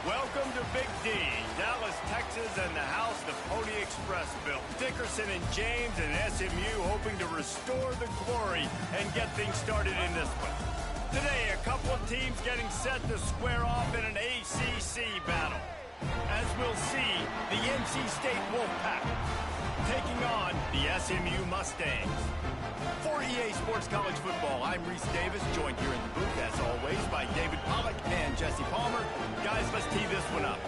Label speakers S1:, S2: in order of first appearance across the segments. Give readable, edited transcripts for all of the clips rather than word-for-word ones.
S1: Welcome to Big D, Dallas, Texas, and the house the Pony Express built. Dickerson and James and SMU hoping to restore the glory and get things started in this one. Today, a couple of teams getting set to square off in an ACC battle. As we'll see, the NC State Wolfpack taking on the SMU Mustangs. For EA Sports College Football, I'm Reese Davis, joined here in the booth, as always, by David Pollack and Jesse Palmer. Guys, let's tee this one up.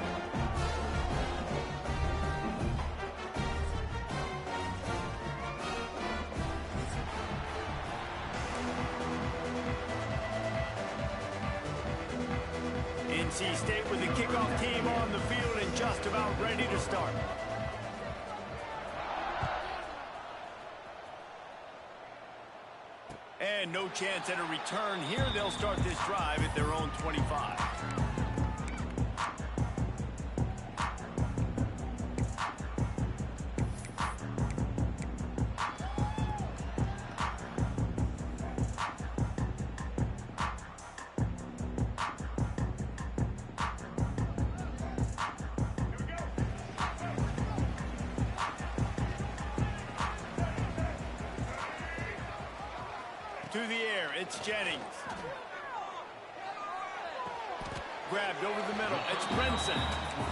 S1: NC State with the kickoff team on the field and just about ready to start. And no chance at a return here. They'll start this drive at their own 25. To the air, it's Jennings. Grabbed over the middle, it's Brinson.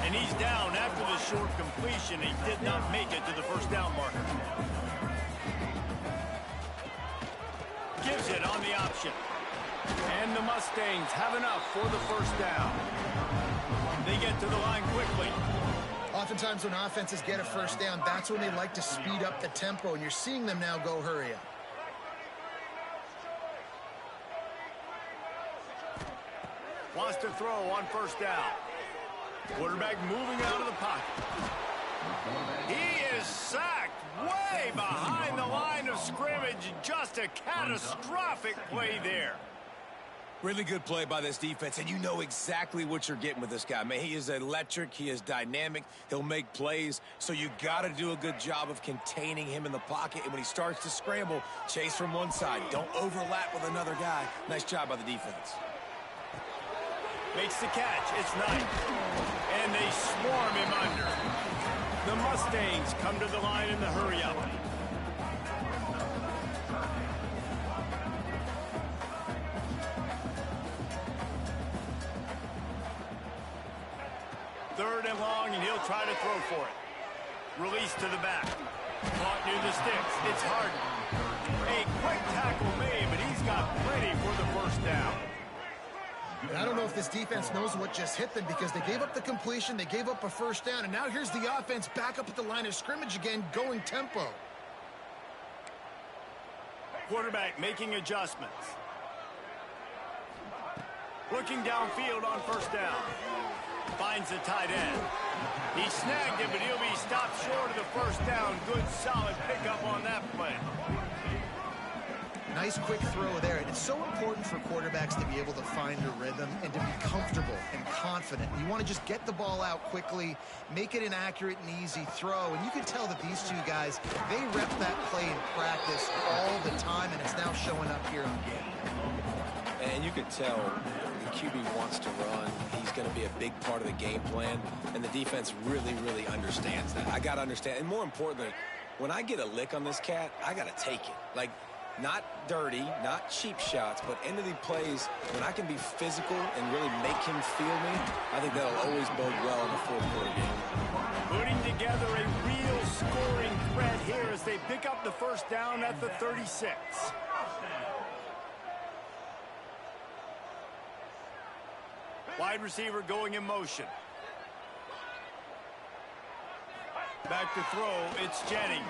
S1: And he's down after the short completion. He did not make it to the first down marker. Gives it on the option. And the Mustangs have enough for the first down. They get to the line quickly.
S2: Oftentimes when offenses get a first down, that's when they like to speed up the tempo, and you're seeing them now go hurry up.
S1: Wants to throw on first down. Quarterback moving out of the pocket. He is sacked way behind the line of scrimmage. Just a catastrophic play there.
S3: Really good play by this defense, and you know exactly what you're getting with this guy. Man, he is electric. He is dynamic. He'll make plays, so you got to do a good job of containing him in the pocket. And when he starts to scramble, chase from one side. Don't overlap with another guy. Nice job by the defense.
S1: Makes the catch. It's Knight. And they swarm him under. The Mustangs come to the line in the hurry-up. Third and long, and he'll try to throw for it. Release to the back. Caught near the sticks. It's Harden. A quick tackle made, but he's got plenty for the first down.
S2: And I don't know if this defense knows what just hit them, because they gave up the completion, they gave up a first down, and now here's the offense back up at the line of scrimmage again, going tempo.
S1: Quarterback making adjustments. Looking downfield on first down. Finds the tight end. He snagged it, but he'll be stopped short of the first down. Good, solid pickup on that play.
S2: Nice quick throw there, and it's so important for quarterbacks to be able to find a rhythm and to be comfortable and confident. You want to just get the ball out quickly, make it an accurate and easy throw, and you can tell that these two guys, they rep that play in practice all the time, and it's now showing up here in the game.
S3: And you could tell the QB wants to run. He's going to be a big part of the game plan, and the defense really, really understands that. I got to understand, and more importantly, when I get a lick on this cat, I got to take it. Like, not dirty, not cheap shots, but into the plays, when I can be physical and really make him feel me, I think that'll always bode well in the fourth quarter game.
S1: Putting together a real scoring threat here as they pick up the first down at the 36. Wide receiver going in motion. Back to throw, it's Jennings.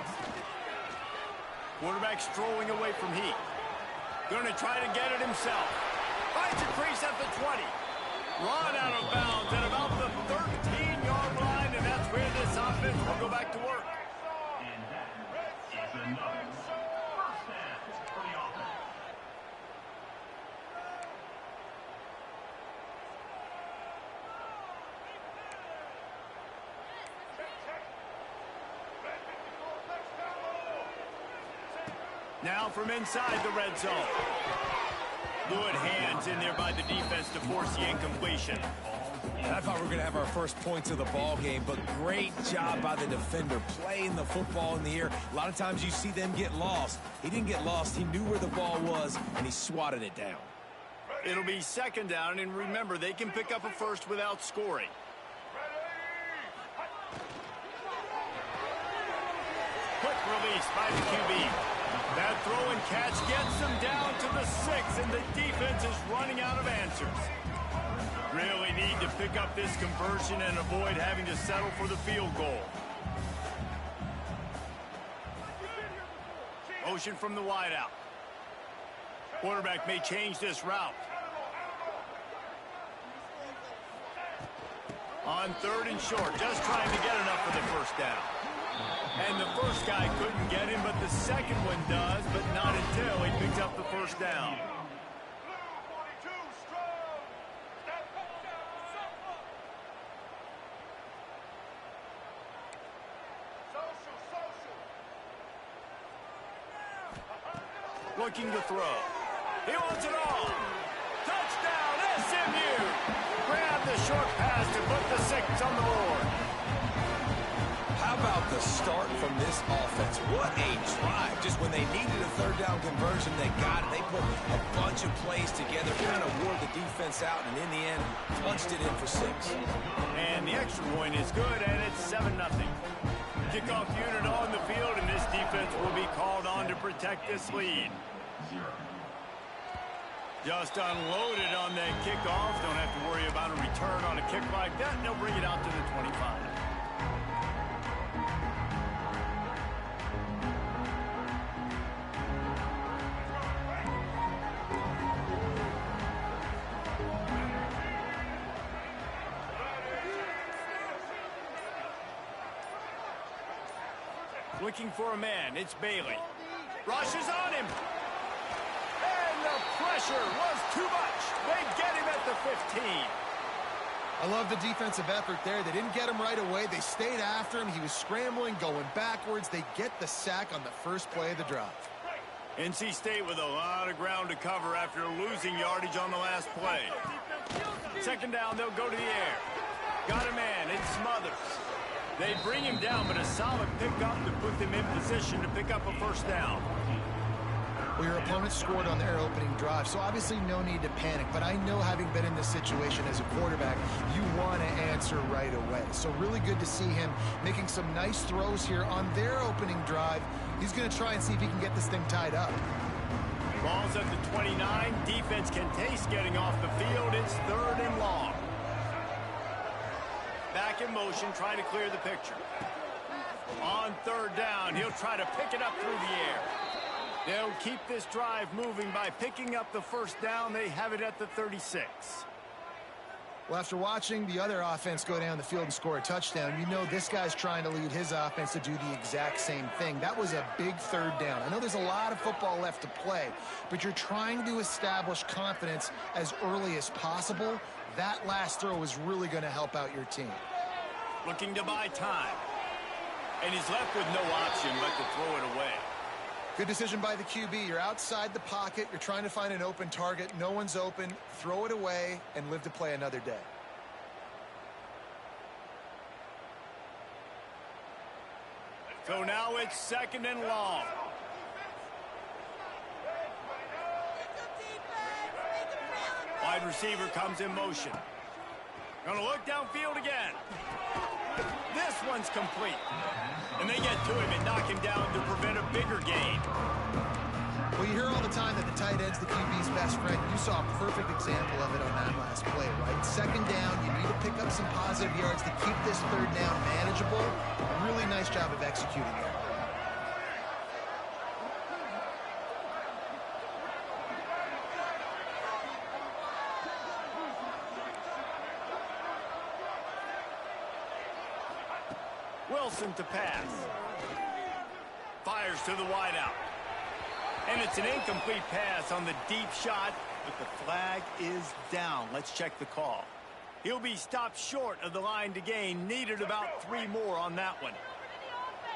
S1: Quarterback strolling away from Heat. Going to try to get it himself. Finds a crease at the 20. Run out of bounds at about the 13-yard line, and that's where this offense will go back to work.
S4: And that is another first down for the offense.
S1: Now from inside the red zone. Good hands in there by the defense to force the incompletion.
S3: And I thought we were going to have our first points of the ball game, but great job by the defender playing the football in the air. A lot of times you see them get lost. He didn't get lost. He knew where the ball was, and he swatted it down.
S1: It'll be second down, and remember, they can pick up a first without scoring. Quick release by the QB. That throw and catch gets them down to the 6, and the defense is running out of answers. Really need to pick up this conversion and avoid having to settle for the field goal. Motion from the wideout. Quarterback may change this route. On 3rd and short, just trying to get enough for the first down. And the first guy couldn't get him, but the second one does, but not until he picks up the first down. Looking to throw. He wants it all. Touchdown, SMU! Grab the short pass to put the 6 on the board.
S3: How about the start from this offense? What a drive. Just when they needed a 3rd down conversion, they got it. They put a bunch of plays together, kind of wore the defense out, and in the end, punched it in for 6.
S1: And the extra point is good, and it's 7-0. Kickoff unit on the field, and this defense will be called on to protect this lead. Just unloaded on that kickoff. Don't have to worry about a return on a kick like that. They'll bring it out to the 25. Looking for a man. It's Bailey. Rushes on him. And the pressure was too much. They get him at the 15.
S2: I love the defensive effort there. They didn't get him right away. They stayed after him. He was scrambling, going backwards. They get the sack on the first play of the drive.
S1: NC State with a lot of ground to cover after losing yardage on the last play. Second down, they'll go to the air. Got a man. It's Smothers. They bring him down, but a solid pickup to put them in position to pick up a first down.
S2: Well, your opponent scored on their opening drive, so obviously no need to panic. But I know, having been in this situation as a quarterback, you want to answer right away. So really good to see him making some nice throws here on their opening drive. He's going to try and see if he can get this thing tied up.
S1: Ball's at the 29. Defense can taste getting off the field. It's 3rd and long. Back in motion, trying to clear the picture. On 3rd down, he'll try to pick it up through the air. They'll keep this drive moving by picking up the first down. They have it at the 36.
S2: Well, after watching the other offense go down the field and score a touchdown, you know this guy's trying to lead his offense to do the exact same thing. That was a big 3rd down. I know there's a lot of football left to play, but you're trying to establish confidence as early as possible. That last throw is really going to help out your team.
S1: Looking to buy time. And he's left with no option but to throw it away.
S2: Good decision by the QB. You're outside the pocket. You're trying to find an open target. No one's open. Throw it away and live to play another day.
S1: So now it's 2nd and long. Wide receiver comes in motion. Gonna look downfield again. This one's complete. And they get to him and knock him down to prevent a bigger gain.
S2: Well, you hear all the time that the tight end's the QB's best friend. You saw a perfect example of it on that last play, right? 2nd down, you need to pick up some positive yards to keep this 3rd down manageable. Really nice job of executing there.
S1: Wilson to pass. Fires to the wideout. And it's an incomplete pass on the deep shot, but the flag is down. Let's check the call. He'll be stopped short of the line to gain. Needed about 3 more on that one.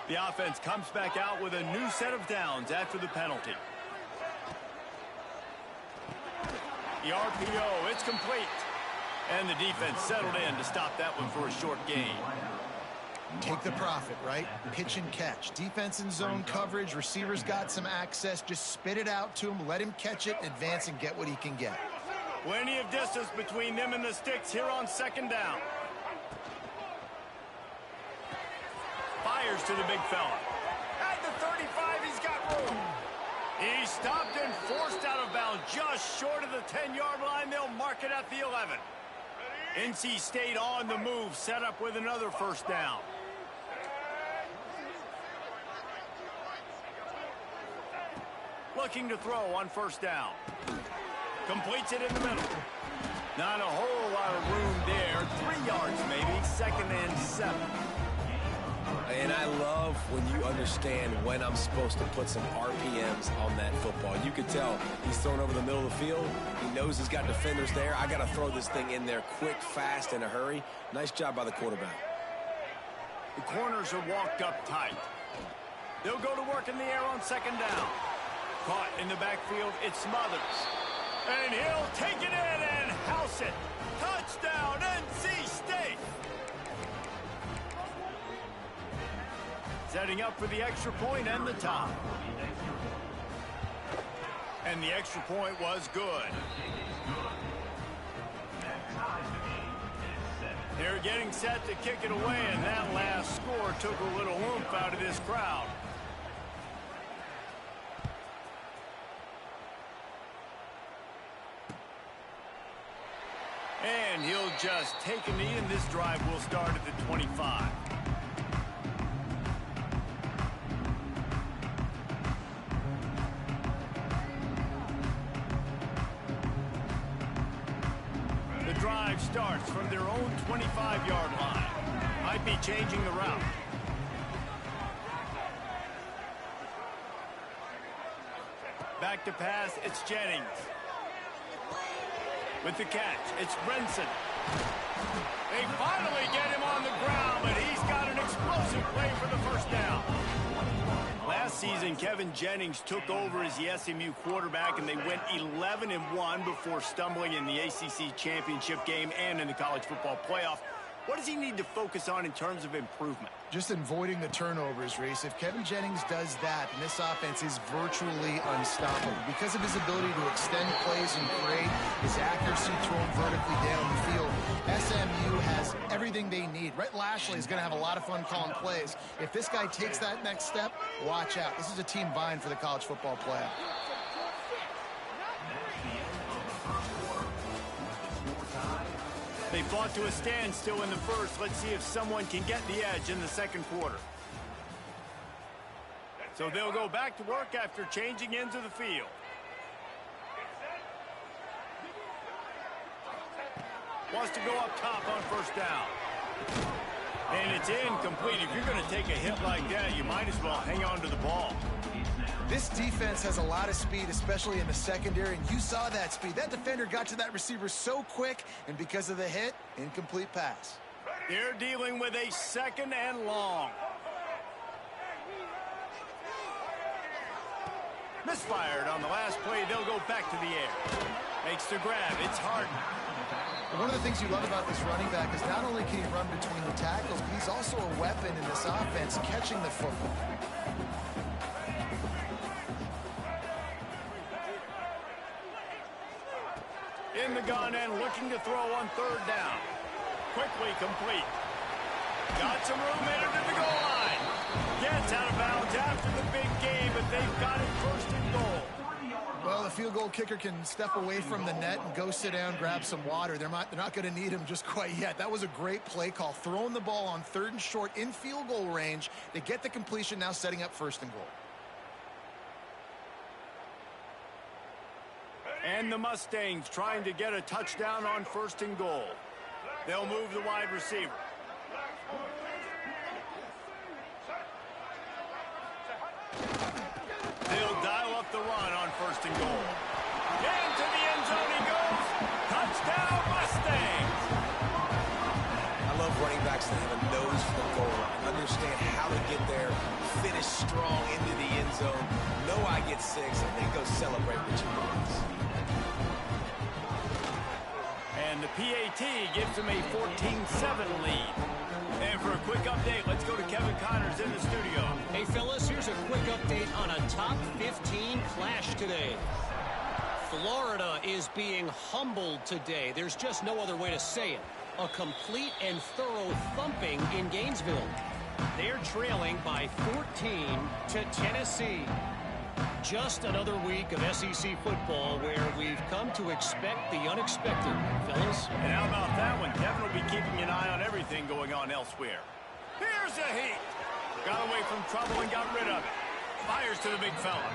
S1: The offense comes back out with a new set of downs after the penalty. The RPO, it's complete. And the defense settled in to stop that one for a short gain.
S2: Take the profit, right? Pitch and catch. Defense in zone coverage. Receivers got some access. Just spit it out to him. Let him catch it, advance, and get what he can get.
S1: Plenty of distance between them and the sticks here on second down. Fires to the big fella. At the 35, he's got room. He stopped and forced out of bounds just short of the 10-yard line. They'll mark it at the 11. NC State on the move, set up with another first down. Looking to throw on first down. Completes it in the middle. Not a whole lot of room there. 3 yards maybe, 2nd and 7.
S3: And I love when you understand when I'm supposed to put some RPMs on that football. You could tell he's thrown over the middle of the field. He knows he's got defenders there. I got to throw this thing in there quick, fast, in a hurry. Nice job by the quarterback.
S1: The corners are walked up tight. They'll go to work in the air on second down. Caught in the backfield, it's Smothers. And he'll take it in and house it. Touchdown, NC State. Setting up for the extra point and the tie. And the extra point was good. They're getting set to kick it away, and that last score took a little oomph out of this crowd. And he'll just take a knee, and this drive will start at the 25. The drive starts from their own 25-yard line. Might be changing the route. Back to pass, it's Jennings. With the catch, it's Brenson. They finally get him on the ground, but he's got an explosive play for the first down. Last season, Kevin Jennings took over as the SMU quarterback, and they went 11-1 before stumbling in the ACC championship game and in the college football playoff. What does he need to focus on in terms of improvement?
S2: Just avoiding the turnovers, Reese. If Kevin Jennings does that, then this offense is virtually unstoppable. Because of his ability to extend plays and create, his accuracy throwing vertically down the field, SMU has everything they need. Rhett Lashley is going to have a lot of fun calling plays. If this guy takes that next step, watch out. This is a team vying for the college football playoff.
S1: They fought to a standstill in the first. Let's see if someone can get the edge in the second quarter. So they'll go back to work after changing into the field. Wants to go up top on first down. And it's incomplete. If you're going to take a hit like that, you might as well hang on to the ball.
S2: This defense has a lot of speed, especially in the secondary, and you saw that speed. That defender got to that receiver so quick, and because of the hit, incomplete pass.
S1: They're dealing with a 2nd and long. Misfired on the last play. They'll go back to the air. Makes the grab. It's Harden.
S2: One of the things you love about this running back is not only can he run between the tackles, but he's also a weapon in this offense, catching the football.
S1: In the gun and looking to throw on third down. Quickly complete. Got some room headed to the goal line. Gets out of bounds after the big game, but they've got it 1st and goal.
S2: Well, the field goal kicker can step away from the net and go sit down, grab some water. They're not going to need him just quite yet. That was a great play call. Throwing the ball on 3rd and short in field goal range. They get the completion, now setting up 1st and goal.
S1: And the Mustangs trying to get a touchdown on 1st and goal. They'll move the wide receiver. They'll dial up the run on 1st and goal. Into the end zone he goes. Touchdown, Mustangs.
S3: I love running backs that have a nose for the goal line. Understand how to get there, finish strong into the end zone. Know I get 6, and then go celebrate with your boys.
S1: And and the PAT gives them a 14-7 lead. And for a quick update, let's go to Kevin Connors in the studio.
S5: Hey, fellas, here's a quick update on a top 15 clash today. Florida is being humbled today. There's just no other way to say it. A complete and thorough thumping in Gainesville. They're trailing by 14 to Tennessee. Just another week of SEC football where we've come to expect the unexpected, fellas.
S1: And how about that one? Kevin will be keeping an eye on everything going on elsewhere. Here's a heat. Got away from trouble and got rid of it. Fires to the big fella.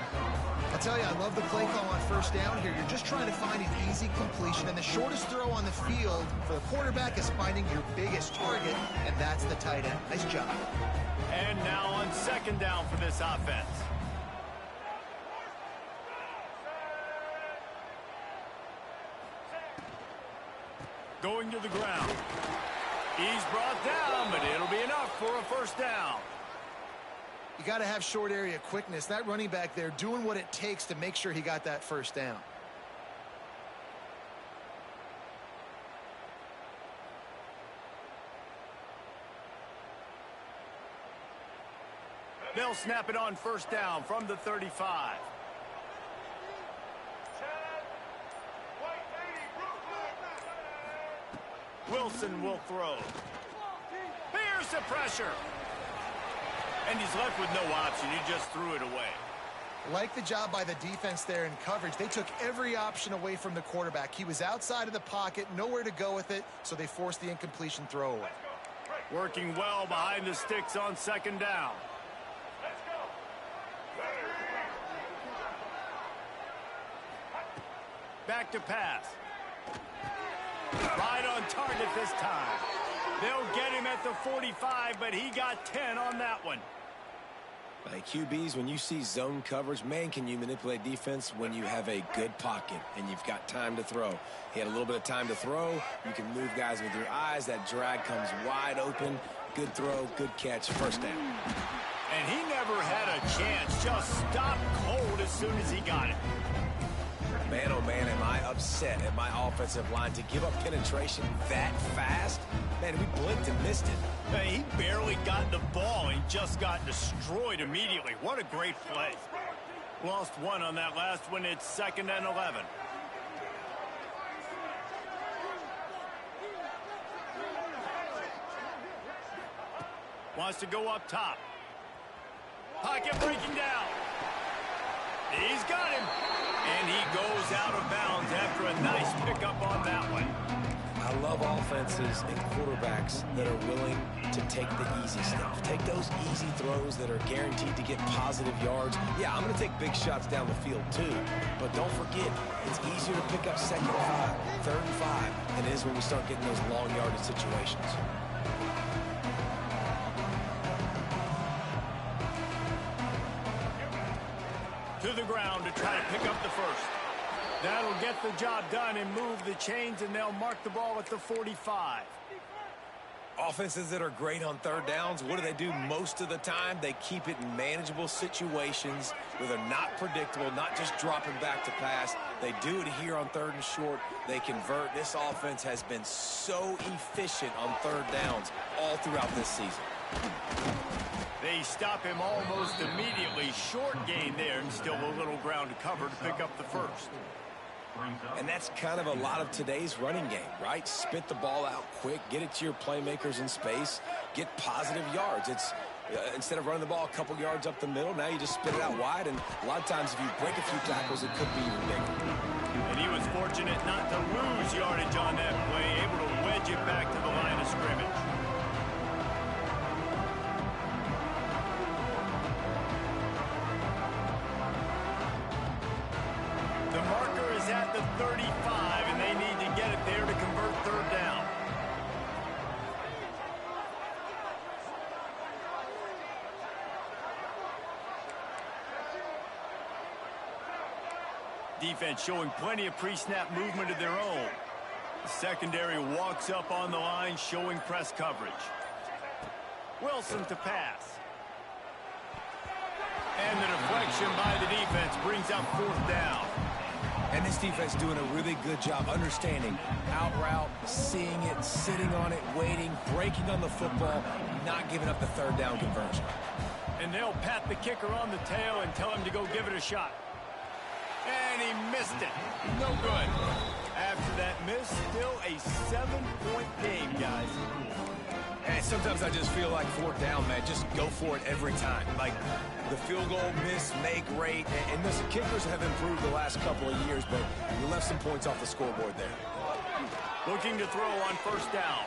S2: I'll tell you, I love the play call on first down here. You're just trying to find an easy completion, and the shortest throw on the field for the quarterback is finding your biggest target, and that's the tight end. Nice job.
S1: And now on second down for this offense. Going to the ground. He's brought down, but it'll be enough for a first down.
S2: You got to have short area quickness. That running back there doing what it takes to make sure he got that first down.
S1: They'll snap it on first down from the 35. Wilson will throw. Here's the pressure. And he's left with no option. He just threw it away.
S2: Like the job by the defense there in coverage. They took every option away from the quarterback. He was outside of the pocket, nowhere to go with it, so they forced the incompletion throwaway.
S1: Working well behind the sticks on second down. Back to pass. Right on target this time. They'll get him at the 45, but he got 10 on that one.
S3: Hey, QBs, when you see zone coverage, man, can you manipulate defense when you have a good pocket and you've got time to throw. He had a little bit of time to throw. You can move guys with your eyes. That drag comes wide open. Good throw, good catch, first down.
S1: And he never had a chance. Just stopped cold as soon as he got it.
S3: Man, oh man, am I upset at my offensive line to give up penetration that fast? Man, we blinked and missed it.
S1: He barely got the ball and just got destroyed immediately. What a great play. Lost one on that last one. It's 2nd and 11. Wants to go up top. Pocket breaking down. He's got him. And he goes out of bounds after a nice pickup on that one.
S3: I love offenses and quarterbacks that are willing to take the easy stuff. Take those easy throws that are guaranteed to get positive yards. Yeah, I'm going to take big shots down the field too. But don't forget, it's easier to pick up 2nd and 5, 3rd and 5 than it is when we start getting those long yardage situations.
S1: To the ground to try to pick up the first. That'll get the job done and move the chains, and they'll mark the ball at the 45.
S3: Offenses that are great on 3rd downs, what do? Most of the time, they keep it in manageable situations where they're not predictable, not just dropping back to pass. They do it here on 3rd and short. They convert. This offense has been so efficient on 3rd downs all throughout this season.
S1: They stop him almost immediately. Short gain there, and still a little ground to cover to pick up the first.
S3: And that's kind of a lot of today's running game, right? Spit the ball out quick, get it to your playmakers in space, get positive yards. It's instead of running the ball a couple yards up the middle, now you just spit it out wide, and a lot of times if you break a few tackles, it could be even bigger.
S1: And he was fortunate not to lose yardage on that play, able to wedge it back to the line of scrimmage. The marker is at the 35, and they need to get it there to convert 3rd down. Defense showing plenty of pre-snap movement of their own. The secondary walks up on the line, showing press coverage. Wilson to pass. And the deflection by the defense brings up 4th down.
S3: And this defense doing a really good job understanding out route, seeing it, sitting on it, waiting, breaking on the football, not giving up the third down conversion.
S1: And they'll pat the kicker on the tail and tell him to go give it a shot. And he missed it. No good. After that miss, still a 7-point game, guys.
S3: And sometimes I just feel like fourth down, man, just go for it every time. Like the field goal miss, make rate. And listen, kickers have improved the last couple of years, but you left some points off the scoreboard there.
S1: Looking to throw on first down.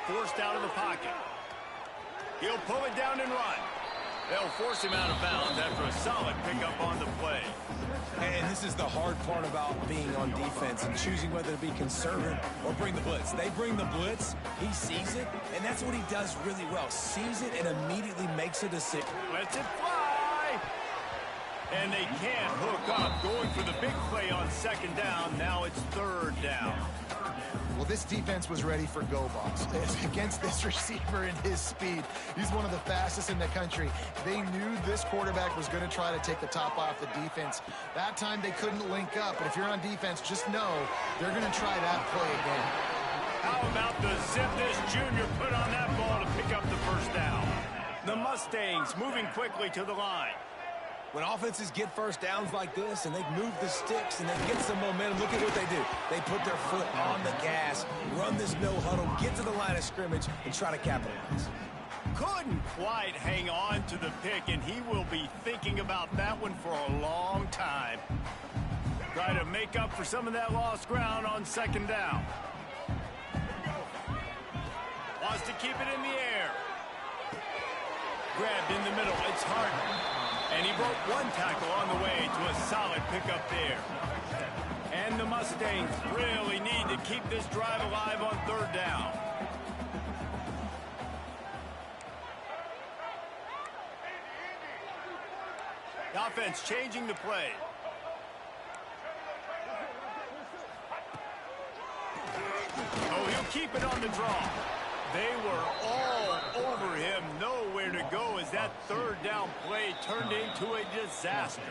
S1: Forced out of the pocket. He'll pull it down and run. They'll force him out of bounds after a solid pickup on the play.
S3: And this is the hard part about being on defense and choosing whether to be conservative or bring the blitz. They bring the blitz, he sees it, and that's what he does really well. Sees it and immediately makes a decision.
S1: Lets it fly. And they can't hook up. Going for the big play on second down. Now it's third down.
S2: Well, this defense was ready for go balls. Against this receiver and his speed, he's one of the fastest in the country. They knew this quarterback was going to try to take the top off the defense. That time they couldn't link up, but if you're on defense, just know they're going to try that play again.
S1: How about the zip this junior put on that ball to pick up the first down? The Mustangs moving quickly to the line.
S3: When offenses get first downs like this and they move the sticks and they get some momentum, look at what they do. They put their foot on the gas, run this no huddle, get to the line of scrimmage, and try to capitalize.
S1: Couldn't quite hang on to the pick, and he will be thinking about that one for a long time. Try to make up for some of that lost ground on second down. Wants to keep it in the air. Grabbed in the middle. It's Harden. And he broke one tackle on the way to a solid pickup there. And the Mustangs really need to keep this drive alive on third down. The offense changing the play. Oh, he'll keep it on the draw. They were all over him, nowhere to go as that third down play turned into a disaster.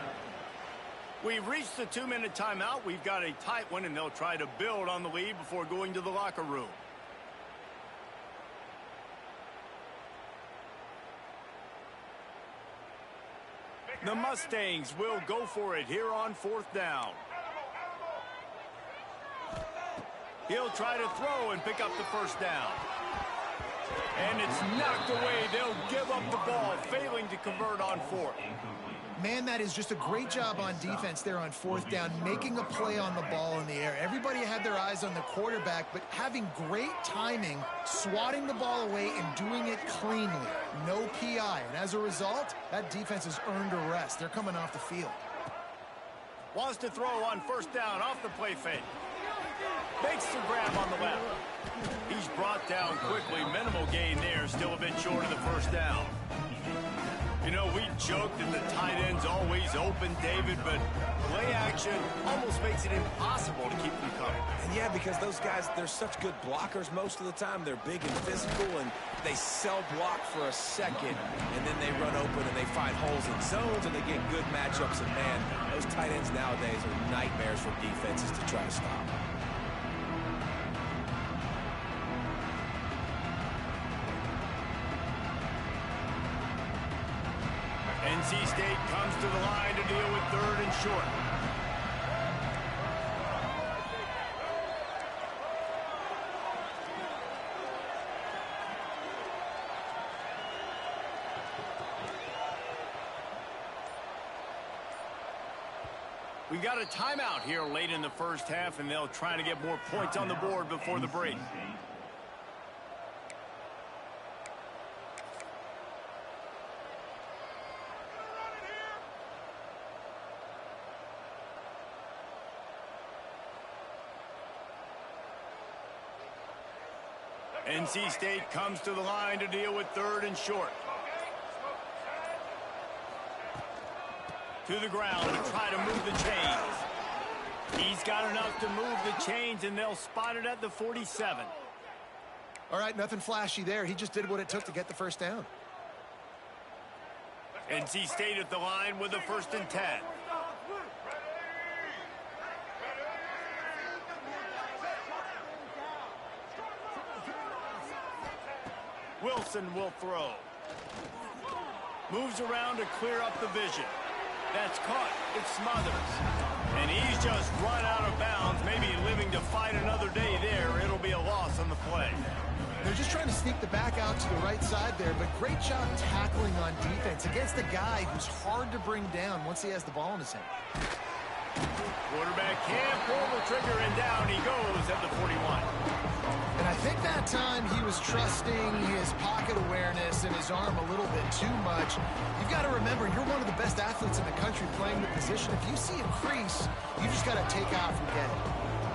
S1: We've reached the 2-minute timeout. We've got a tight one, and they'll try to build on the lead before going to the locker room. The Mustangs will go for it here on fourth down. He'll try to throw and pick up the first down. And it's knocked away. They'll give up the ball, failing to convert on fourth.
S2: Man, that is just a great job on defense there on fourth down, making a play on the ball in the air. Everybody had their eyes on the quarterback, but having great timing, swatting the ball away and doing it cleanly. No PI. And as a result, that defense has earned a rest. They're coming off the field.
S1: Wants to throw on first down off the play fake. Makes the grab on the left. He's brought down quickly. Minimal gain there. Still a bit short of the first down. You know, we joked that the tight end's always open, David, but play action almost makes it impossible to keep them coming.
S3: And yeah, because those guys, they're such good blockers most of the time. They're big and physical, and they cell block for a second, and then they run open and they find holes in zones, and they get good matchups. And, man, those tight ends nowadays are nightmares for defenses to try to stop.
S1: NC State comes to the line to deal with third and short. We've got a timeout here late in the first half, and they'll try to get more points on the board before the break. NC State comes to the line to deal with third and short. To the ground to try to move the chains. He's got enough to move the chains, and they'll spot it at the 47.
S2: All right, nothing flashy there. He just did what it took to get the first down.
S1: NC State at the line with a 1st and 10. Wilson will throw. Moves around to clear up the vision. That's caught. It smothers. And he's just run out of bounds, maybe living to fight another day there. It'll be a loss on the play.
S2: They're just trying to sneak the back out to the right side there, but great job tackling on defense against a guy who's hard to bring down once he has the ball in his hand.
S1: Quarterback can't pull the trigger, and down he goes at the 41.
S2: And I think that time he was trusting his pocket awareness and his arm a little bit too much. You've got to remember, you're one of the best athletes in the country playing the position. If you see a crease, you just got to take off and get it.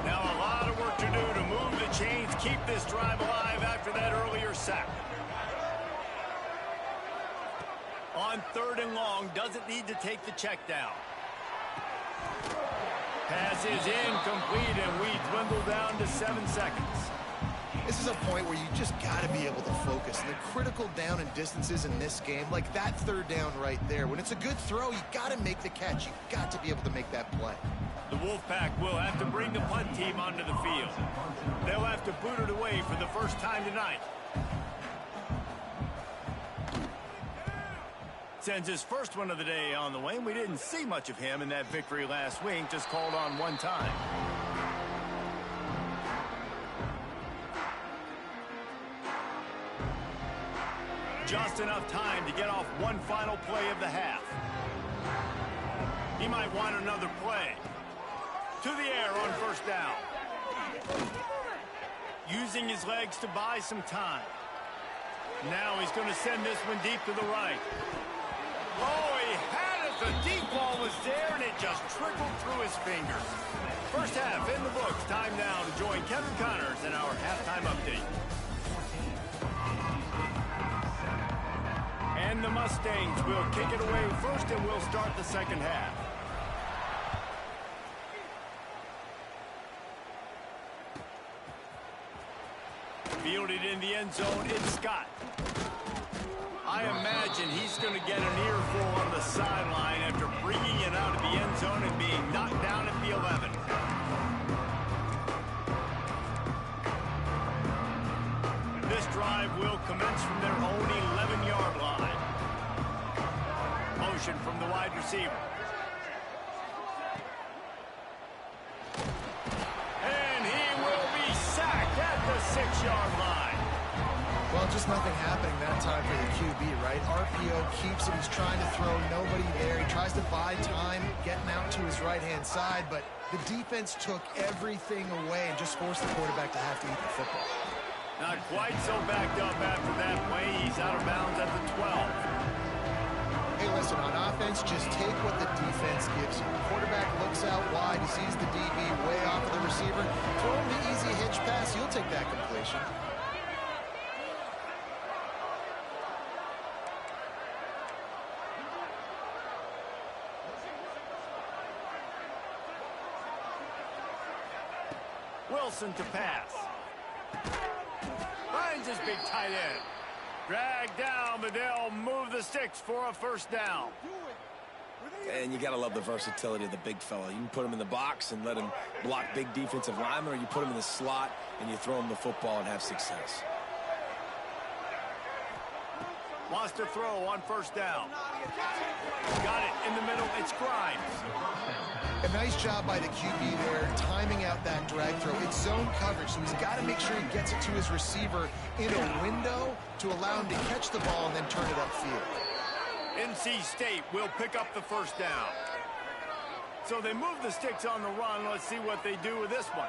S1: Now a lot of work to do to move the chains, keep this drive alive after that earlier sack. On 3rd and long, doesn't need to take the check down. Pass is incomplete, and we dwindle down to 7 seconds.
S2: This is a point where you just got to be able to focus. And the critical down and distances in this game, like that 3rd down right there, when it's a good throw, you got to make the catch. You got to be able to make that play.
S1: The Wolfpack will have to bring the punt team onto the field. They'll have to boot it away for the first time tonight. Sends his first one of the day on the way. We didn't see much of him in that victory last week, just called on one time. Just enough time to get off one final play of the half. He might want another play. To the air on 1st down. Using his legs to buy some time. Now he's going to send this one deep to the right. Oh, he had it. The deep ball was there, and it just trickled through his fingers. First half in the books. Time now to join Kevin Connors in our halftime update. And the Mustangs will kick it away first, and we'll start the second half. Fielded in the end zone, it's Scott. I imagine he's going to get an earful on the sideline after bringing it out of the end zone and being knocked down at the 11. This drive will commence from their own 11-yard line. Motion from the wide receiver. And he will be sacked at the 6-yard line.
S2: Well, just nothing happening that time for the QB, right? RPO keeps it. He's trying to throw. Nobody there. He tries to buy time getting out to his right-hand side, but the defense took everything away and just forced the quarterback to have to eat the football.
S1: Not quite so backed up after that play. He's out of bounds at the 12.
S2: Hey, listen, on offense, just take what the defense gives you. The quarterback looks out wide. He sees the DB way off of the receiver. Throw him the easy hitch pass. You'll take that completion.
S1: Wilson to pass. Finds his big tight end. Dragged down, but they'll move the sticks for a 1st down.
S3: And you got to love the versatility of the big fella. You can put him in the box and let him block big defensive linemen, or you put him in the slot and you throw him the football and have success.
S1: Wants to throw on 1st down. Got it in the middle. It's Grimes.
S2: A nice job by the QB there, timing out that drag throw. It's zone coverage, so he's got to make sure he gets it to his receiver in a window to allow him to catch the ball and then turn it upfield.
S1: NC State will pick up the 1st down. So they move the sticks on the run. Let's see what they do with this one.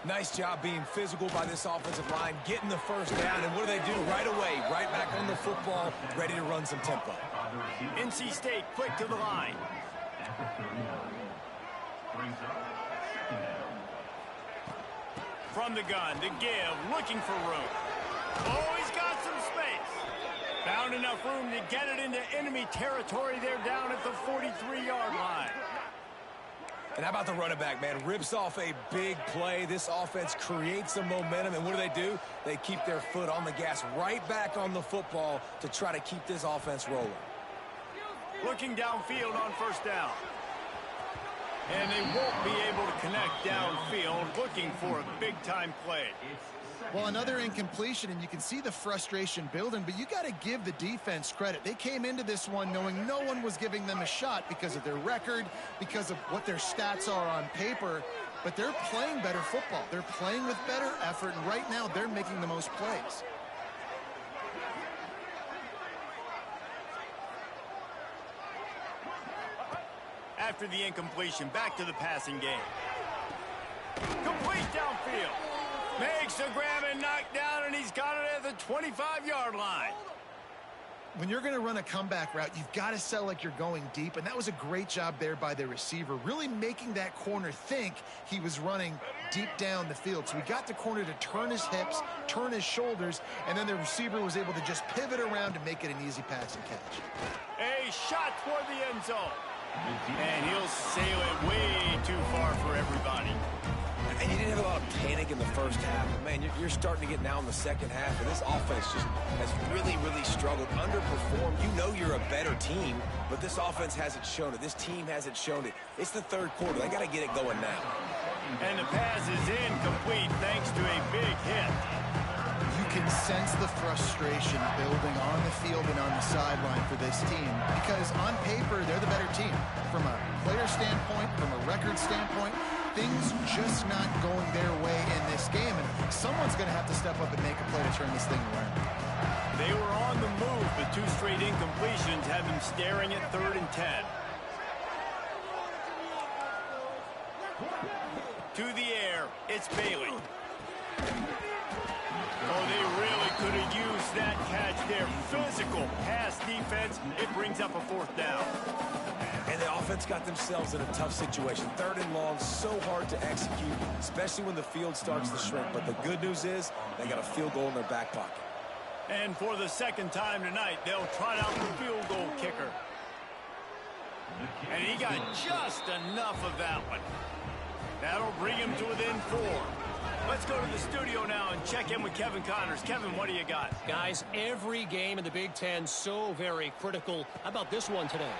S3: Nice job being physical by this offensive line, getting the 1st down, and what do? Right away, right back on the football, ready to run some tempo.
S1: NC State quick to the line. From the gun to give, looking for room. Oh, he's got some space. Found enough room to get it into enemy territory. They're down at the 43-yard line.
S3: And how about the running back, man? Rips off a big play. This offense creates some momentum, and what do? They keep their foot on the gas right back on the football to try to keep this offense rolling.
S1: Looking downfield on 1st down. And they won't be able to connect downfield, looking for a big-time play.
S2: Well, another incompletion, and you can see the frustration building, but you got to give the defense credit. They came into this one knowing no one was giving them a shot because of their record, because of what their stats are on paper, but they're playing better football. They're playing with better effort, and right now they're making the most plays.
S1: After the incompletion, back to the passing game. Complete downfield. Makes the grab and knock down, and he's got it at the 25-yard line.
S2: When you're going to run a comeback route, you've got to sell like you're going deep, and that was a great job there by the receiver, really making that corner think he was running deep down the field. So he got the corner to turn his hips, turn his shoulders, and then the receiver was able to just pivot around and make it an easy pass and catch.
S1: A shot toward the end zone. And he'll sail it way too far for everybody.
S3: And you didn't have a lot of panic in the first half. But, man, you're starting to get now in the second half, and this offense just has really, really struggled, underperformed. You know you're a better team, but this offense hasn't shown it. This team hasn't shown it. It's the third quarter. They got to get it going now.
S1: And the pass is incomplete thanks to a big hit.
S2: You can sense the frustration building on the field and on the sideline for this team because on paper, they're the better team. From a player standpoint, from a record standpoint, things just not going their way in this game, and someone's going to have to step up and make a play to turn this thing around.
S1: They were on the move, but 2 straight incompletions have them staring at 3rd and 10. To the air, it's Bailey. Oh, they really could have used that catch there. Physical pass defense. It brings up a 4th down.
S3: And the offense got themselves in a tough situation. 3rd and long, so hard to execute, especially when the field starts to shrink. But the good news is they got a field goal in their back pocket.
S1: And for the 2nd time tonight, they'll trot out the field goal kicker. And he got just enough of that one. That'll bring him to within 4. Let's go to the studio now and check in with Kevin Connors. Kevin, what do you got?
S5: Guys, every game in the Big Ten so very critical. How about this one today?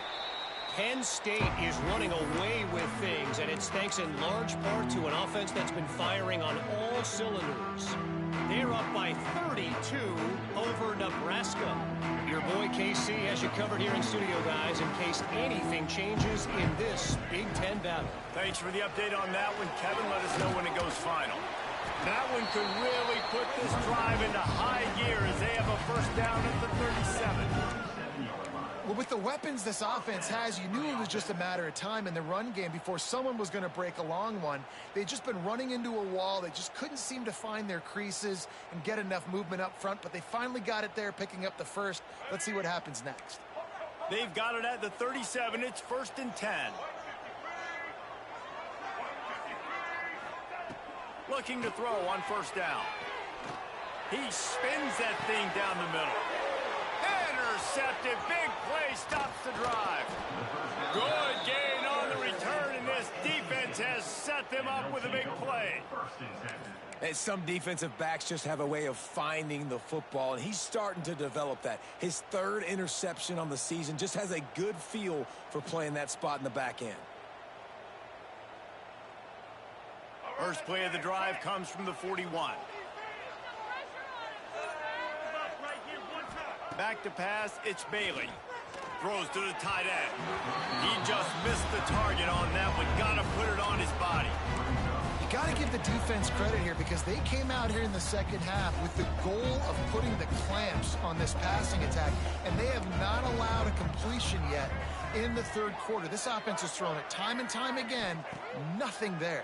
S5: Penn State is running away with things, and it's thanks in large part to an offense that's been firing on all cylinders. They're up by 32 over Nebraska. Your boy KC has you covered here in studio, guys, in case anything changes in this Big Ten battle.
S1: Thanks for the update on that one, Kevin. Let us know when it goes final. That one could really put this drive into high gear as they have a 1st down at the 37.
S2: Well, with the weapons this offense has, you knew it was just a matter of time in the run game before someone was going to break a long one. They'd just been running into a wall. They just couldn't seem to find their creases and get enough movement up front, but they finally got it there, picking up the 1st. Let's see what happens next.
S1: They've got it at the 37. It's 1st and 10. Looking to throw on 1st down. He spins that thing down the middle. Intercepted. Big play stops the drive. Good gain on the return, and this defense has set them up with a big play.
S3: And some defensive backs just have a way of finding the football, and he's starting to develop that. His 3rd interception on the season, just has a good feel for playing that spot in the back end.
S1: First play of the drive comes from the 41. Back to pass, it's Bailey. Throws to the tight end. He just missed the target on that one. Got to put it on his body.
S2: You got to give the defense credit here because they came out here in the 2nd half with the goal of putting the clamps on this passing attack, and they have not allowed a completion yet in the 3rd quarter. This offense has thrown it time and time again. Nothing there.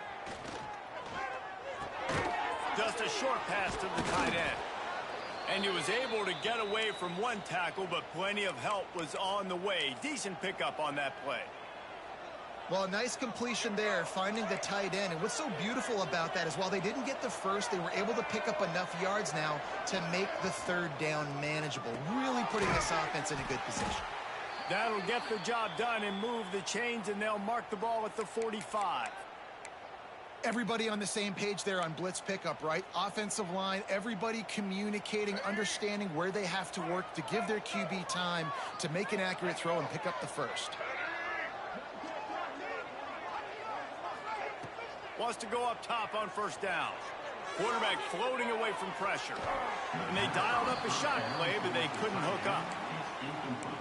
S1: Just a short pass to the tight end. And he was able to get away from one tackle, but plenty of help was on the way. Decent pickup on that play.
S2: Well, a nice completion there, finding the tight end. And what's so beautiful about that is while they didn't get the 1st, they were able to pick up enough yards now to make the 3rd down manageable, really putting this offense in a good position.
S1: That'll get the job done and move the chains, and they'll mark the ball at the 45.
S2: Everybody on the same page there on blitz pickup, right? Offensive line, everybody communicating, understanding where they have to work to give their QB time to make an accurate throw and pick up the 1st.
S1: Wants to go up top on 1st down. Quarterback floating away from pressure. And they dialed up a shot play, but they couldn't hook up.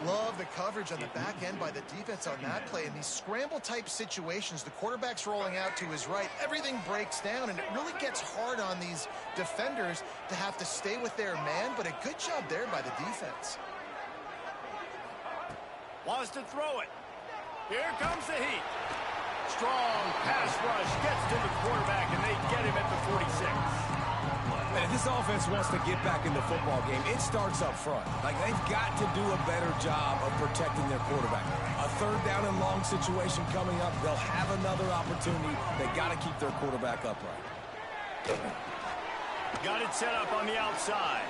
S2: Love the coverage on the back end by the defense on that play. In these scramble-type situations, the quarterback's rolling out to his right. Everything breaks down, and it really gets hard on these defenders to have to stay with their man, but a good job there by the defense.
S1: Wants to throw it. Here comes the heat. Strong pass rush gets to the quarterback, and they get him at the 46.
S3: Man, if this offense wants to get back in the football game, it starts up front. Like, they've got to do a better job of protecting their quarterback. A third down and long situation coming up. They'll have another opportunity. They got to keep their quarterback upright.
S1: Got it set up on the outside.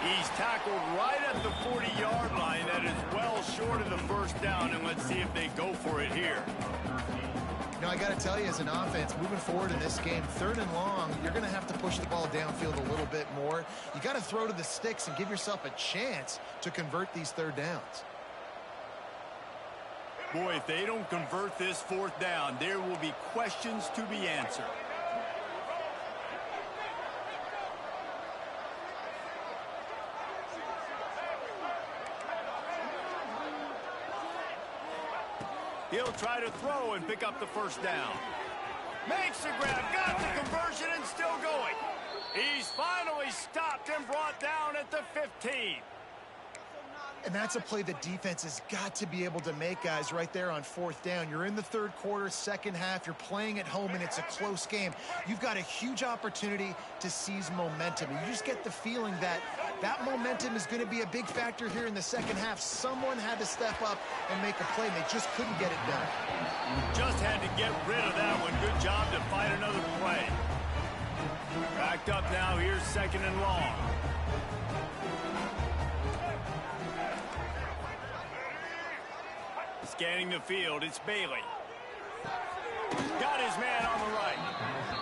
S1: He's tackled right at the 40-yard line. That is well short of the first down, and let's see if they go for it here.
S2: You know, I got to tell you, as an offense, moving forward in this game, third and long, you're going to have to push the ball downfield a little bit more. You got to throw to the sticks and give yourself a chance to convert these third downs.
S1: Boy, if they don't convert this fourth down, there will be questions to be answered. He'll try to throw and pick up the first down. Makes the grab, got the conversion, and still going. He's finally stopped and brought down at the 15.
S2: And that's a play the defense has got to be able to make, guys, right there on fourth down. You're in the third quarter, second half. You're playing at home, and it's a close game. You've got a huge opportunity to seize momentum. And you just get the feeling that that momentum is going to be a big factor here in the second half. Someone had to step up and make a play, and they just couldn't get it done.
S1: Just had to get rid of that one. Good job to fight another play. Backed up now. Here's second and long. Scanning the field, it's Bailey. Got his man on the right.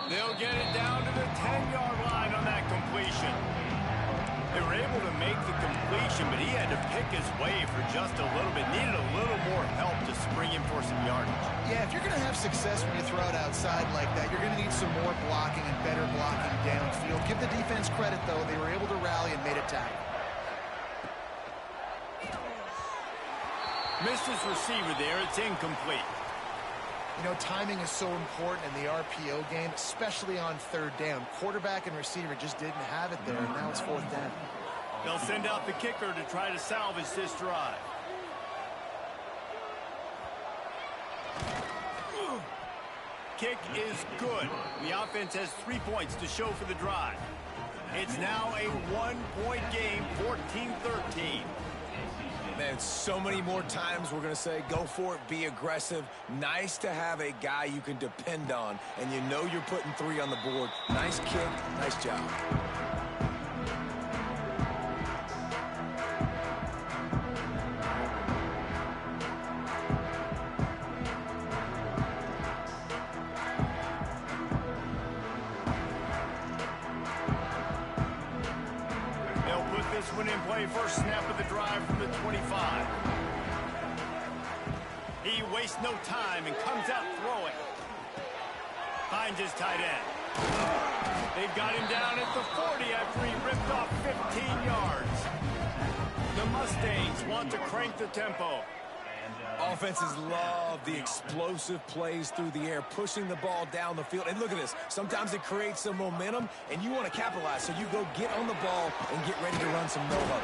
S1: They'll get it down to the 10-yard line on that completion. They were able to make the completion, but he had to pick his way for just a little bit. Needed a little more help to spring him for some yardage.
S2: Yeah, if you're going to have success when you throw it outside like that, you're going to need some more blocking and better blocking downfield. Give the defense credit, though. They were able to rally and made a tackle.
S1: Missed his receiver there. It's incomplete.
S2: You know, timing is so important in the RPO game, especially on third down. Quarterback and receiver just didn't have it there, and now it's fourth down.
S1: They'll send out the kicker to try to salvage this drive. Kick is good. The offense has 3 points to show for the drive. It's now a one-point game, 14-13.
S3: Man, so many more times we're going to say, go for it, be aggressive. Nice to have a guy you can depend on, and you know you're putting 3 on the board. Nice kick, nice job.
S1: One in play, first snap of the drive from the 25. He wastes no time and comes out throwing. Finds his tight end. They've got him down at the 40 after he ripped off 15 yards. The Mustangs want to crank the tempo.
S3: Offenses love the explosive plays through the air, pushing the ball down the field. And look at this. Sometimes it creates some momentum, and you want to capitalize. So you go get on the ball and get ready to run some no-huddle.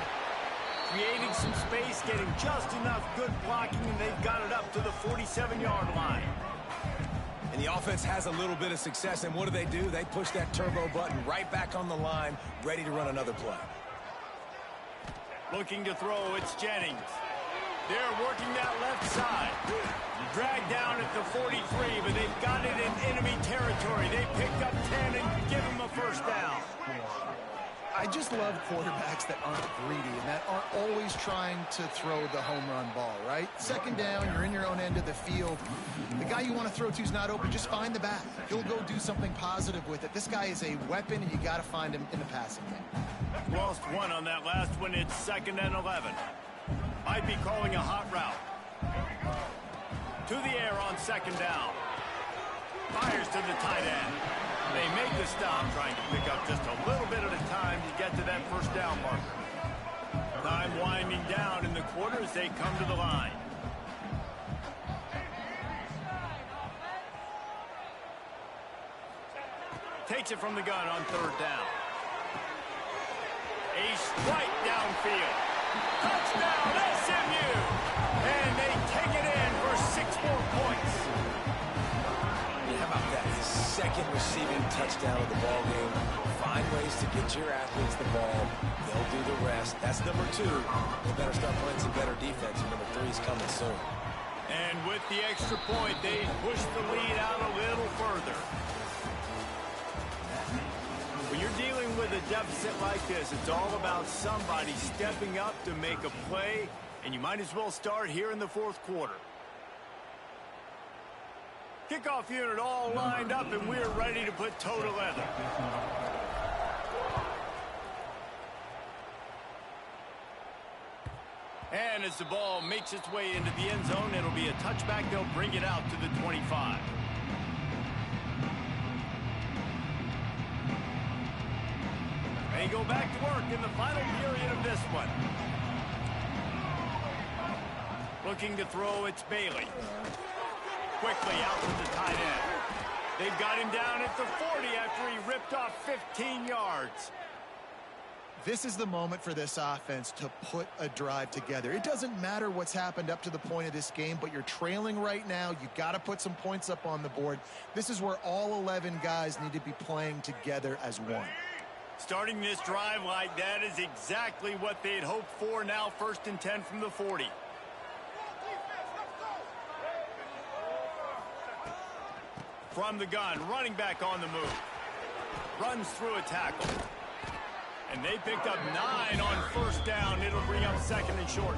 S1: Creating some space, getting just enough good blocking, and they've got it up to the 47-yard line.
S3: And the offense has a little bit of success, and what do? They push that turbo button right back on the line, ready to run another play.
S1: Looking to throw, it's Jennings. They're working that left side. Dragged down at the 43, but they've got it in enemy territory. They picked up 10 and give him a first down.
S2: I just love quarterbacks that aren't greedy and that aren't always trying to throw the home run ball, right? Second down, you're in your own end of the field. The guy you want to throw to is not open. Just find the back. He'll go do something positive with it. This guy is a weapon, and you got to find him in the passing game.
S1: Lost one on that last one. It's 2nd and 11. Might be calling a hot route. To the air on 2nd down. Fires to the tight end. They make the stop, trying to pick up just a little bit at a time to get to that first down marker. Time winding down in the quarter as they come to the line. Takes it from the gun on third down. Ace right downfield. Touchdown, SMU! And they take it in for 6 more points.
S3: How about that? His second receiving touchdown of the ball game. Find ways to get your athletes the ball. They'll do the rest. That's number 2. They better start playing some better defense. Number 3 is coming soon.
S1: And with the extra point, they push the lead out a little further. When you're dealing with a deficit like this, it's all about somebody stepping up to make a play, and you might as well start here in the fourth quarter. Kickoff unit all lined up, and we're ready to put toe to leather. And as the ball makes its way into the end zone, it'll be a touchback. They'll bring it out to the 25. They go back to work in the final period of this one. Looking to throw, it's Bailey. Quickly out to the tight end. They've got him down at the 40 after he ripped off 15 yards.
S2: This is the moment for this offense to put a drive together. It doesn't matter what's happened up to the point of this game, but you're trailing right now. You got to put some points up on the board. This is where all 11 guys need to be playing together as one.
S1: Starting this drive like that is exactly what they'd hoped for. Now 1st and 10 from the 40. From the gun, running back on the move. Runs through a tackle. And they picked up 9 on first down. It'll bring up 2nd and short.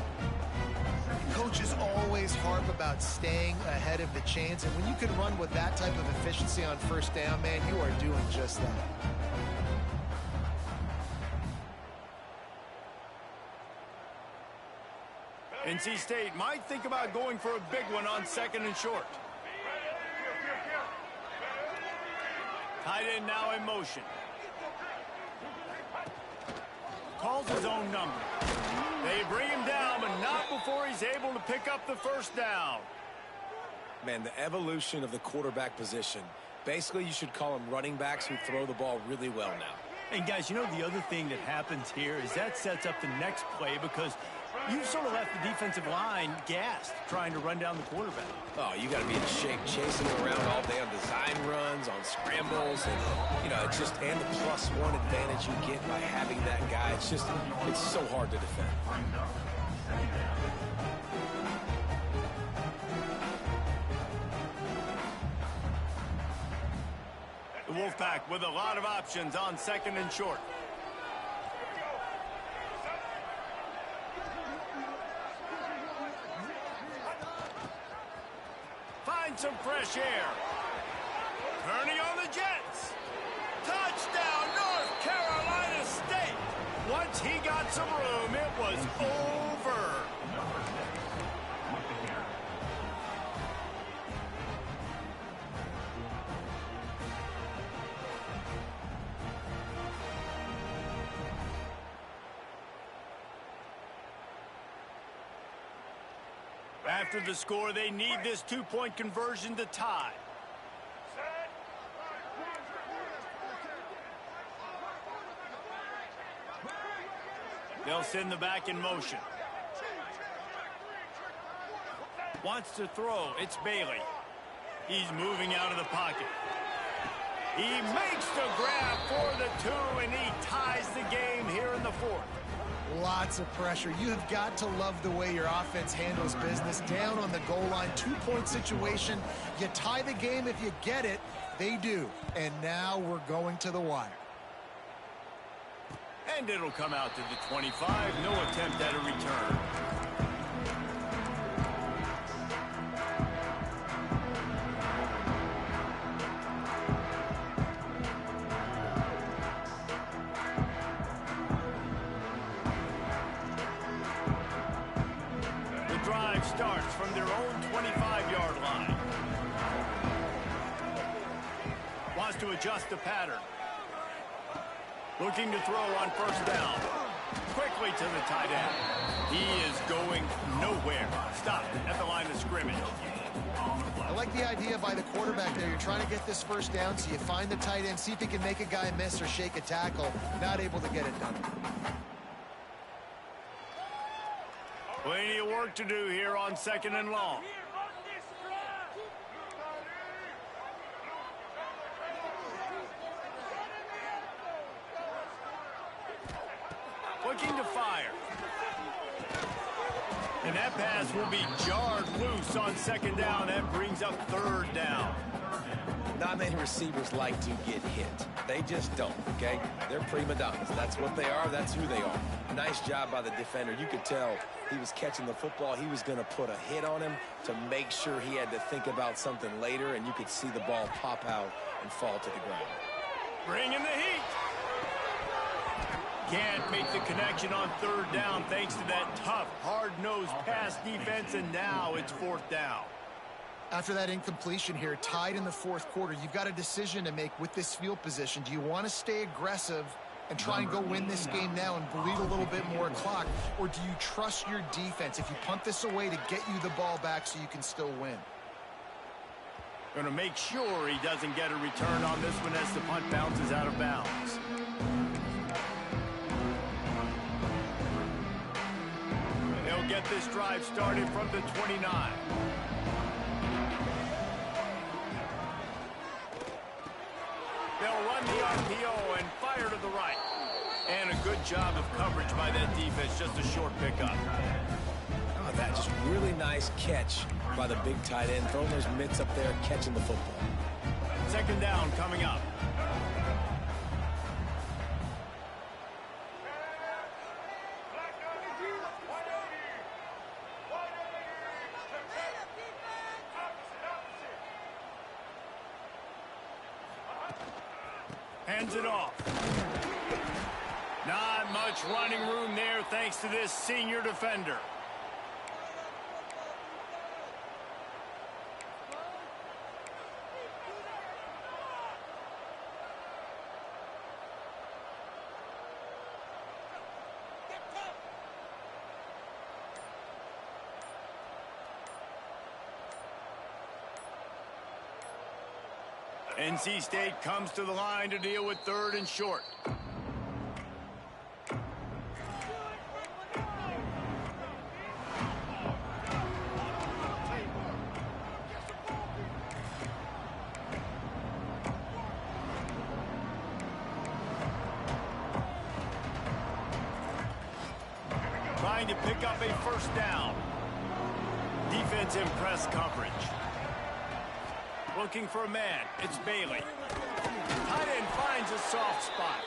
S2: Coaches always harp about staying ahead of the chains, and when you can run with that type of efficiency on first down, man, you are doing just that.
S1: NC State might think about going for a big one on 2nd and short. Tight end now in motion. Calls his own number. They bring him down, but not before he's able to pick up the first down.
S3: Man, the evolution of the quarterback position. Basically, you should call them running backs who throw the ball really well now.
S1: And guys, you know the other thing that happens here is that sets up the next play because you've sort of left the defensive line gassed trying to run down the quarterback.
S3: Oh, you got to be in shape chasing him around all day on design runs, on scrambles, and, you know, it's just, and the +1 advantage you get by having that guy. It's just, it's so hard to defend.
S1: The Wolfpack with a lot of options on 2nd and short. Find some fresh air. Turning on the Jets. Touchdown, North Carolina State. Once he got some room, it was over. After the score, they need this 2-point conversion to tie. They'll send the back in motion. Wants to throw. It's Bailey. He's moving out of the pocket. He makes the grab for the 2, and he ties the game here in the 4th.
S2: Lots of pressure. You have got to love the way your offense handles business. Down on the goal line, 2-point situation. You tie the game if you get it. They do. And now we're going to the wire.
S1: And it'll come out to the 25. No attempt at a return. Starts from their own 25-yard line. Wants to adjust the pattern. Looking to throw on first down. Quickly to the tight end. He is going nowhere. Stop at the line of scrimmage.
S2: I like the idea by the quarterback there. You're trying to get this first down, so you find the tight end, see if he can make a guy miss or shake a tackle. Not able to get it done.
S1: Plenty of work to do here on 2nd and long. Looking to fire. And that pass will be jarred loose on 2nd down. That brings up 3rd down.
S3: Not many receivers like to get hit. They just don't, okay? They're prima donnas. That's what they are. That's who they are. Nice job by the defender. You could tell he was catching the football. He was going to put a hit on him to make sure he had to think about something later, and you could see the ball pop out and fall to the ground.
S1: Bring in the heat. Can't make the connection on 3rd down thanks to that tough, hard-nosed pass defense, and now it's 4th down.
S2: After that incompletion here, tied in the 4th quarter, you've got a decision to make with this field position. Do you want to stay aggressive and try and go win this game now and bleed a little bit more clock, or do you trust your defense if you punt this away to get you the ball back so you can still win?
S1: Going to make sure he doesn't get a return on this one as the punt bounces out of bounds. They'll get this drive started from the 29. They'll run the RPO and fire to the right. And a good job of coverage by that defense, just a short pickup.
S3: Oh, that just really nice catch by the big tight end, throwing those mitts up there, catching the football.
S1: 2nd down coming up. Hands it off. Not much running room there thanks to this senior defender. NC State comes to the line to deal with 3rd and short. Trying to pick up a 1st down. Defense in press coverage. Looking for a man. It's Bailey. Tight end finds a soft spot.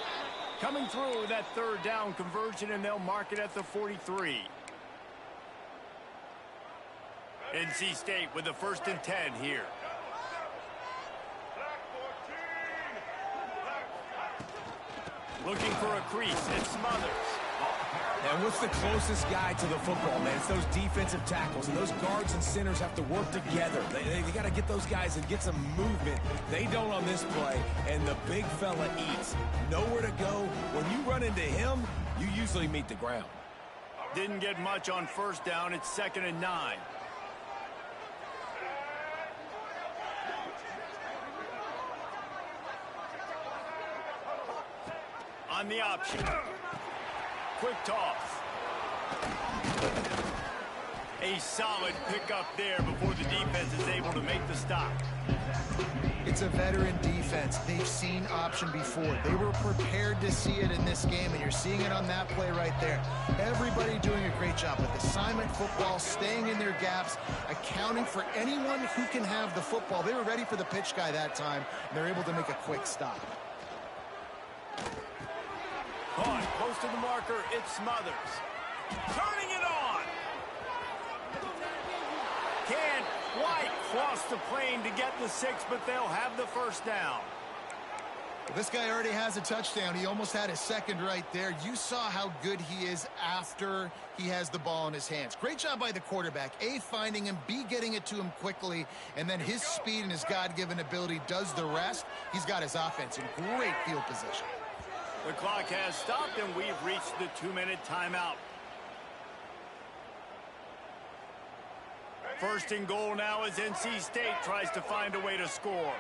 S1: Coming through with that 3rd down conversion, and they'll mark it at the 43. NC State with the 1st and 10 here. Looking for a crease. It's Smothers.
S3: And what's the closest guy to the football, man? It's those defensive tackles, and those guards and centers have to work together. They got to get those guys and get some movement. They don't on this play, and the big fella eats. Nowhere to go. When you run into him, you usually meet the ground.
S1: Didn't get much on 1st down. It's 2nd and 9. On the option. Quick toss. A solid pickup there before the defense is able to make the stop.
S2: It's a veteran defense. They've seen option before. They were prepared to see it in this game, and you're seeing it on that play right there. Everybody doing a great job with assignment football, staying in their gaps, accounting for anyone who can have the football. They were ready for the pitch guy that time, and they're able to make a quick stop.
S1: Caught close to the marker, it's Smothers. Turning it on. Can't quite cross the plane to get the 6, but they'll have the 1st down.
S2: This guy already has a touchdown. He almost had his second right there. You saw how good he is after he has the ball in his hands. Great job by the quarterback. A, finding him, B, getting it to him quickly, and then his speed and his God-given ability does the rest. He's got his offense in great field position.
S1: The clock has stopped, and we've reached the 2-minute timeout. First and goal now as NC State tries to find a way to score.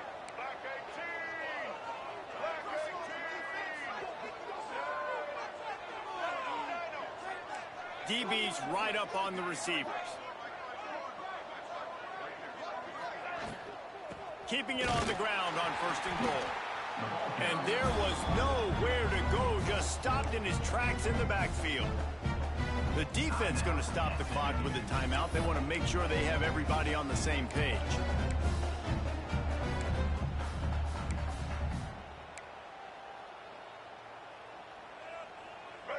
S1: DB's right up on the receivers. Keeping it on the ground on first and goal. And there was nowhere to go, just stopped in his tracks in the backfield. The defense going to stop the clock with a timeout. They want to make sure they have everybody on the same page.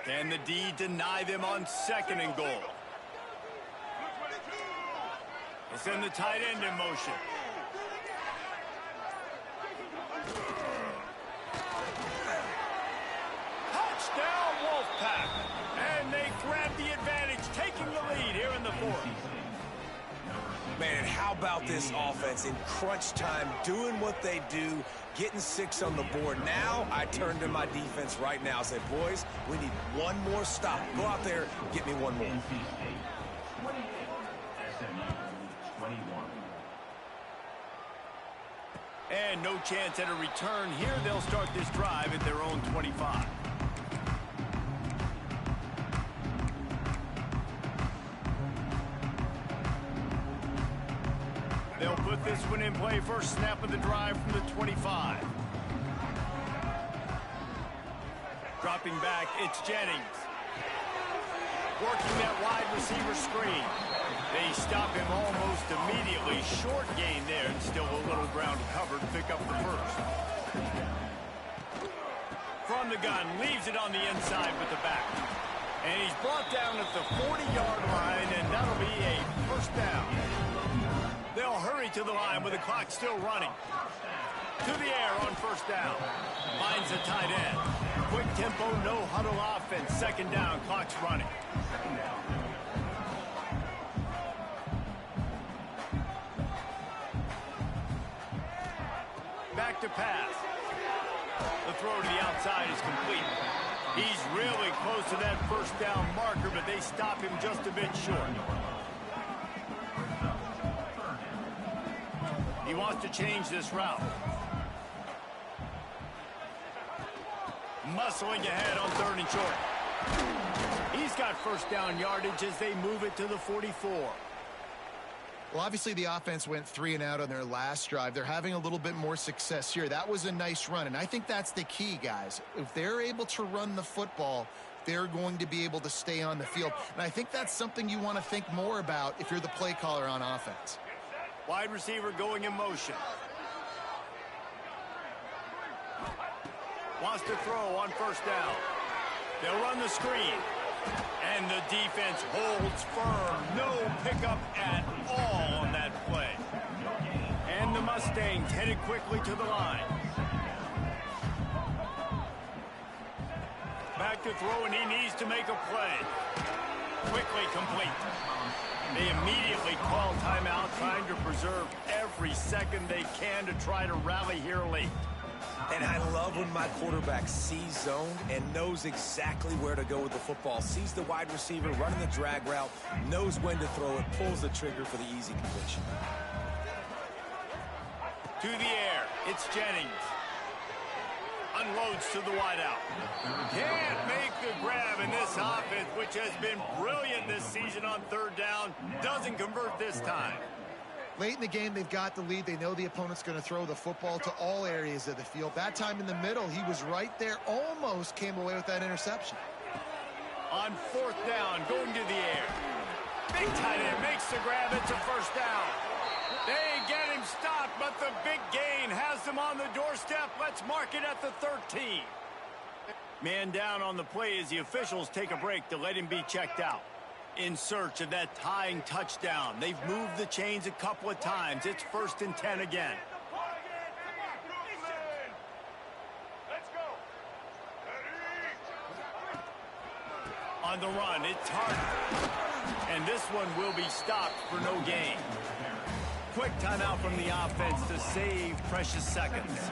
S1: Can the D deny them on second and goal? They'll send the tight end in motion. Touchdown, Wolfpack! And they grab the advantage, taking the lead here in the fourth.
S3: Man, how about this offense in crunch time, doing what they do, getting 6 on the board. Now I turn to my defense right now and say, boys, we need one more stop. Go out there, get me one more.
S1: And no chance at a return here. They'll start this drive at their own 25. They'll put this one in play. First snap of the drive from the 25. Dropping back, it's Jennings. Working that wide receiver screen. They stop him almost immediately. Short gain there, and still a little ground covered. Pick up the first. From the gun, leaves it on the inside with the back. And he's brought down at the 40-yard line, and that'll be a first down. They'll hurry to the line with the clock still running. To the air on first down. Finds a tight end. Quick tempo, no huddle offense. Second down, clock's running. Back to pass. The throw to the outside is complete. He's really close to that first down marker, but they stop him just a bit short. He wants to change this route. Muscling ahead on third and short. He's got first down yardage as they move it to the 44.
S2: Well, obviously the offense went 3 and out on their last drive. They're having a little bit more success here. That was a nice run, and I think that's the key, guys. If they're able to run the football, they're going to be able to stay on the field. And I think that's something you want to think more about if you're the play caller on offense.
S1: Wide receiver going in motion. Wants to throw on first down. They'll run the screen. And the defense holds firm. No pickup at all on that play. And the Mustangs headed quickly to the line. Back to throw, and he needs to make a play. Quickly complete. They immediately call timeout, trying to preserve every second they can to try to rally here late.
S3: And I love when my quarterback sees zoned and knows exactly where to go with the football. Sees the wide receiver running the drag route, knows when to throw it, pulls the trigger for the easy completion.
S1: To the air, it's Jennings. Unloads to the wideout. Can't make the grab in this offense, which has been brilliant this season on third down. Doesn't convert this time.
S2: Late in the game, they've got the lead. They know the opponent's going to throw the football to all areas of the field. That time in the middle, he was right there. Almost came away with that interception.
S1: On fourth down, going to the air. Big tight end makes the grab. It's a first down. They get him stopped, but the big gain has them on the doorstep. Let's mark it at the 13. Man down on the play as the officials take a break to let him be checked out. In search of that tying touchdown. They've moved the chains a couple of times. It's 1st and 10 again. On the run, it's Harden. And this one will be stopped for no gain. Quick timeout from the offense to save precious seconds.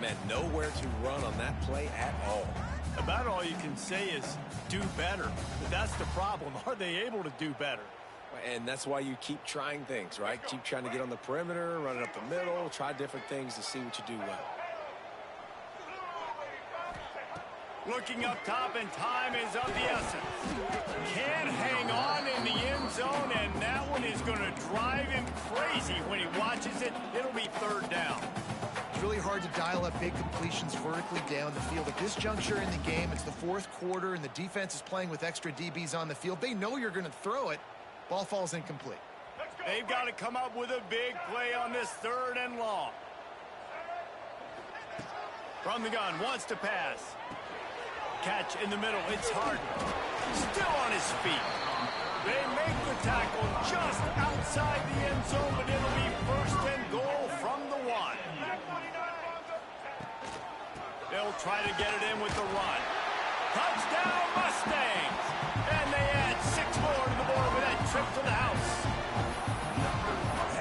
S3: Man, nowhere to run on that play at all.
S1: About all you can say is do better. But that's the problem. Are they able to do better?
S3: And that's why you keep trying things, right? Keep trying to get on the perimeter, run it up the middle, try different things to see what you do well.
S1: Looking up top, and time is of the essence. Can't hang on in the end zone, and that one is going to drive him crazy when he watches it. It'll be third down.
S2: It's really hard to dial up big completions vertically down the field. At this juncture in the game, it's the fourth quarter, and the defense is playing with extra DBs on the field. They know you're going to throw it. Ball falls incomplete.
S1: They've got to come up with a big play on this third and long. From the gun, wants to pass. Catch in the middle, it's Harden. Still on his feet. They make the tackle just outside the end zone, but it'll be first and goal from the 1. They'll try to get it in with the run. Touchdown Mustangs! And they add 6 more to the board with that trip to the house.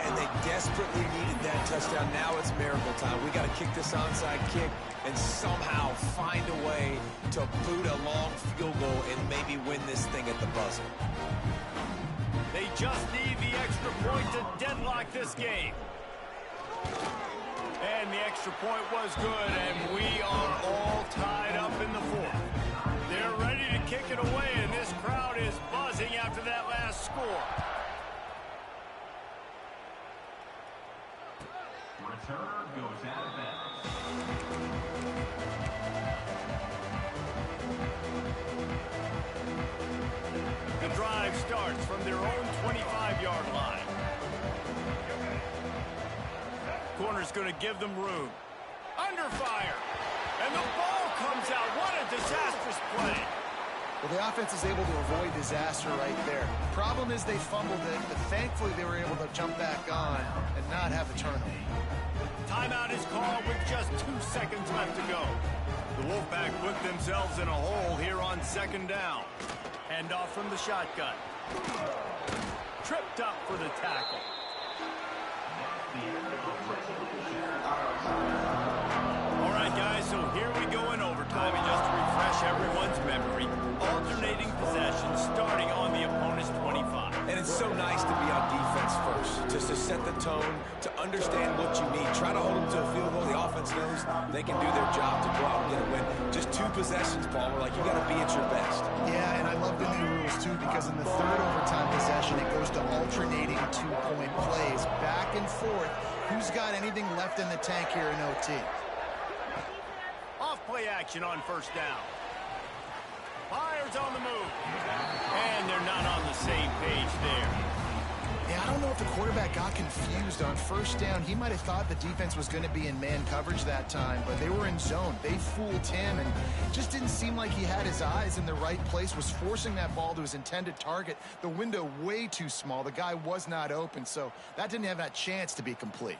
S3: And they desperately needed that touchdown. Now it's miracle time. We got to kick this onside kick and somehow find a way to boot a long field goal and maybe win this thing at the buzzer.
S1: They just need the extra point to deadlock this game. And the extra point was good, and we are all tied up in the fourth. They're ready to kick it away, and this crowd is buzzing after that last score.
S4: Return goes out of bounds.
S1: The drive starts from their own 25-yard line. Corner's going to give them room. Under fire. And the ball comes out. What a disastrous play.
S2: Well, the offense is able to avoid disaster right there. Problem is they fumbled it, but thankfully they were able to jump back on and not have a turnover.
S1: Timeout is called with just 2 seconds left to go. The Wolfpack put themselves in a hole here on second down. Handoff from the shotgun. Tripped up for the tackle. All right, guys, so here we go in overtime. And just to refresh everyone's memory, alternating possession starting on the opponent's 25.
S3: And it's so nice to be on defense first, just to set the tone, to understand what you need. Try to hold them to a field goal. The offense knows they can do their job to go out and get a win. Just 2 possessions, Paul. We're like, you got to be at your best.
S2: Yeah, and I love the new rules, too, because in the third overtime possession, it goes to alternating 2-point plays. Back and forth. Who's got anything left in the tank here in OT?
S1: Off play action on first down. Fires on the move. And they're not on the same page there.
S2: Yeah, I don't know if the quarterback got confused on first down. He might have thought the defense was going to be in man coverage that time, but they were in zone. They fooled him, and it just didn't seem like he had his eyes in the right place, was forcing that ball to his intended target. The window way too small. The guy was not open, so that didn't have that chance to be complete.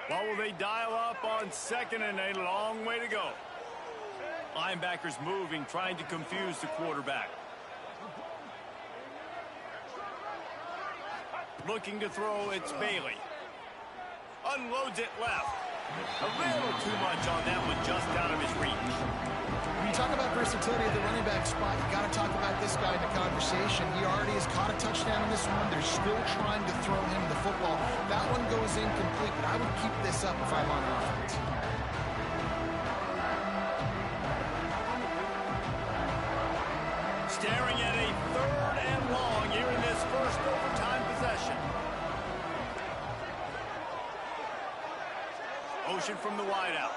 S1: Well, will they dial up on second and a long way to go? Linebackers moving, trying to confuse the quarterback. Looking to throw, it's Bailey. Unloads it left. A little too much on that one, just out of his reach.
S2: When you talk about versatility at the running back spot, you got to talk about this guy in the conversation. He already has caught a touchdown in this one. They're still trying to throw him the football. That one goes incomplete, but I would keep this up if I'm on offense.
S1: Staring at a third and long here in this first overtime possession. Motion from the wideout.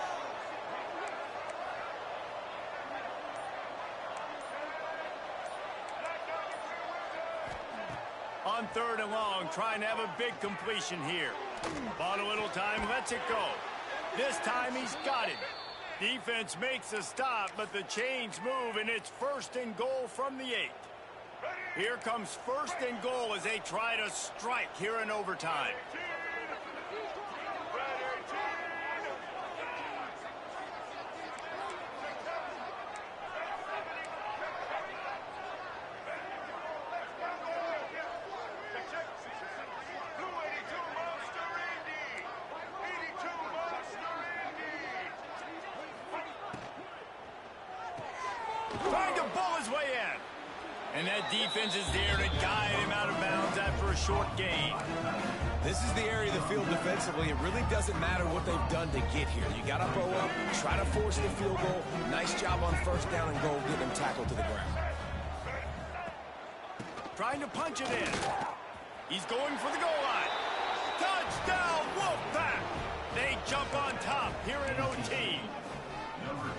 S1: On third and long, trying to have a big completion here. Bought a little time, lets it go. This time he's got it. Defense makes a stop, but the chains move, and it's first and goal from the 8. Here comes first and goal as they try to strike here in overtime. trying to bull his way in. And that defense is there to guide him out of bounds after a short gain.
S3: This is the area of the field defensively. It really doesn't matter what they've done to get here. You got to throw up, try to force the field goal. Nice job on first down and goal, get them tackled to the ground.
S1: Trying to punch it in. He's going for the goal line. Touchdown, Wolfpack! They jump on top here in OT.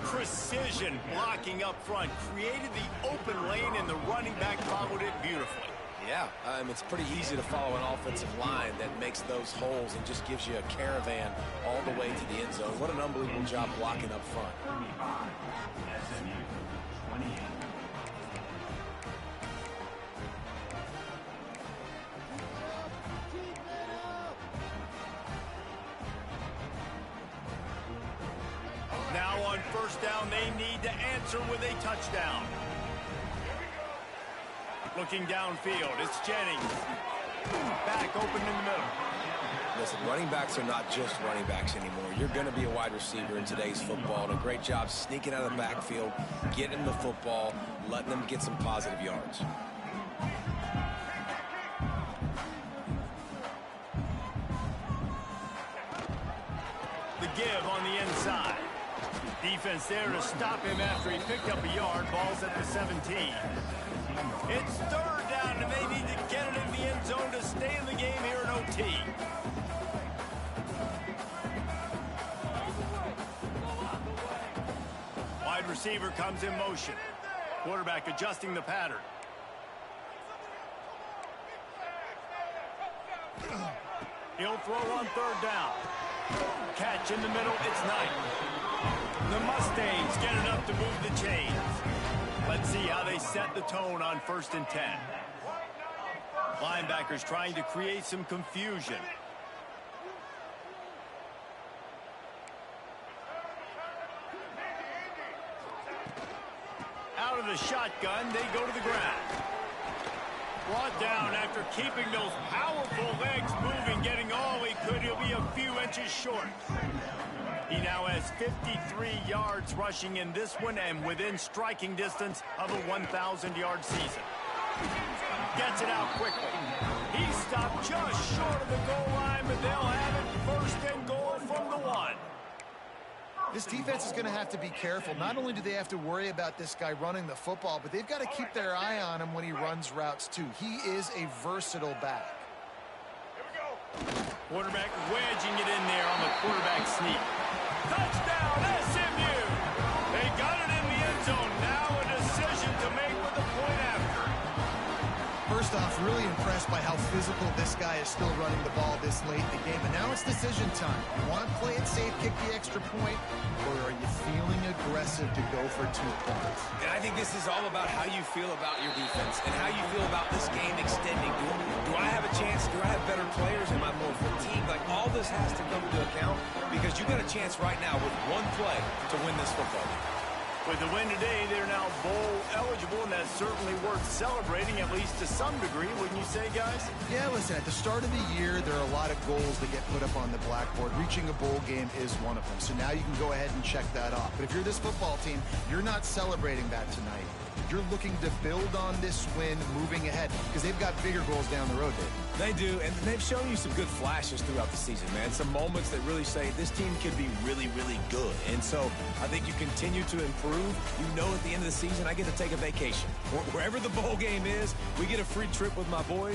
S1: Precision blocking up front created the open lane, and the running back followed it beautifully.
S3: Yeah, it's pretty easy to follow an offensive line that makes those holes and just gives you a caravan all the way to the end zone. What an unbelievable job blocking up front.
S1: Now on first down, they need to answer with a touchdown. Looking downfield, it's Jennings. Back open in the middle.
S3: Listen, running backs are not just running backs anymore. You're going to be a wide receiver in today's football. And a great job sneaking out of the backfield, getting the football, letting them get some positive yards.
S1: The give on the inside. Defense there to stop him after he picked up a yard. Ball's at the 17. It's third down, and they need to get it in the end zone to stay in the game here in OT. Wide receiver comes in motion. Quarterback adjusting the pattern. He'll throw on third down. Catch in the middle, it's Knight. The Mustangs get enough to move the chains. Let's see how they set the tone on 1st and 10. Linebackers trying to create some confusion. Out of the shotgun, they go to the ground. Brought down after keeping those powerful legs moving, getting all he could. He'll be a few inches short. He now has 53 yards rushing in this one and within striking distance of a 1,000-yard season. Gets it out quickly. He stopped just short of the goal line, but they'll have it 1st and goal from the 1.
S2: This defense is going to have to be careful. Not only do they have to worry about this guy running the football, but they've got to keep their eye on him when he runs routes too. He is a versatile back.
S1: Quarterback wedging it in there on the quarterback sneak. Touchdown, SMU! They got it in the end zone. Now a decision to make with the point after.
S2: First off, really impressed by how physical this guy is still running the ball this late in the game. And now it's decision time. You want to play it safe, kick the extra point, or are you feeling aggressive to go for 2 points?
S3: And I think this is all about how you feel about your defense and how you feel about this game extending. Do I have a chance? Do I have better players? Am I more fatigued? Like, all this has to come into account because you got a chance right now with one play to win this football game.
S1: With the win today, they're now bowl eligible, and that's certainly worth celebrating, at least to some degree, wouldn't you say, guys?
S2: Yeah, listen, at the start of the year, there are a lot of goals that get put up on the blackboard. Reaching a bowl game is one of them. So now you can go ahead and check that off. But if you're this football team, you're not celebrating that tonight. You're looking to build on this win moving ahead because they've got bigger goals down the road, Dave.
S3: They do, and they've shown you some good flashes throughout the season, man. Some moments that really say this team could be really, really good. And so I think you continue to improve. You know at the end of the season, I get to take a vacation. Wherever the bowl game is, we get a free trip with my boys.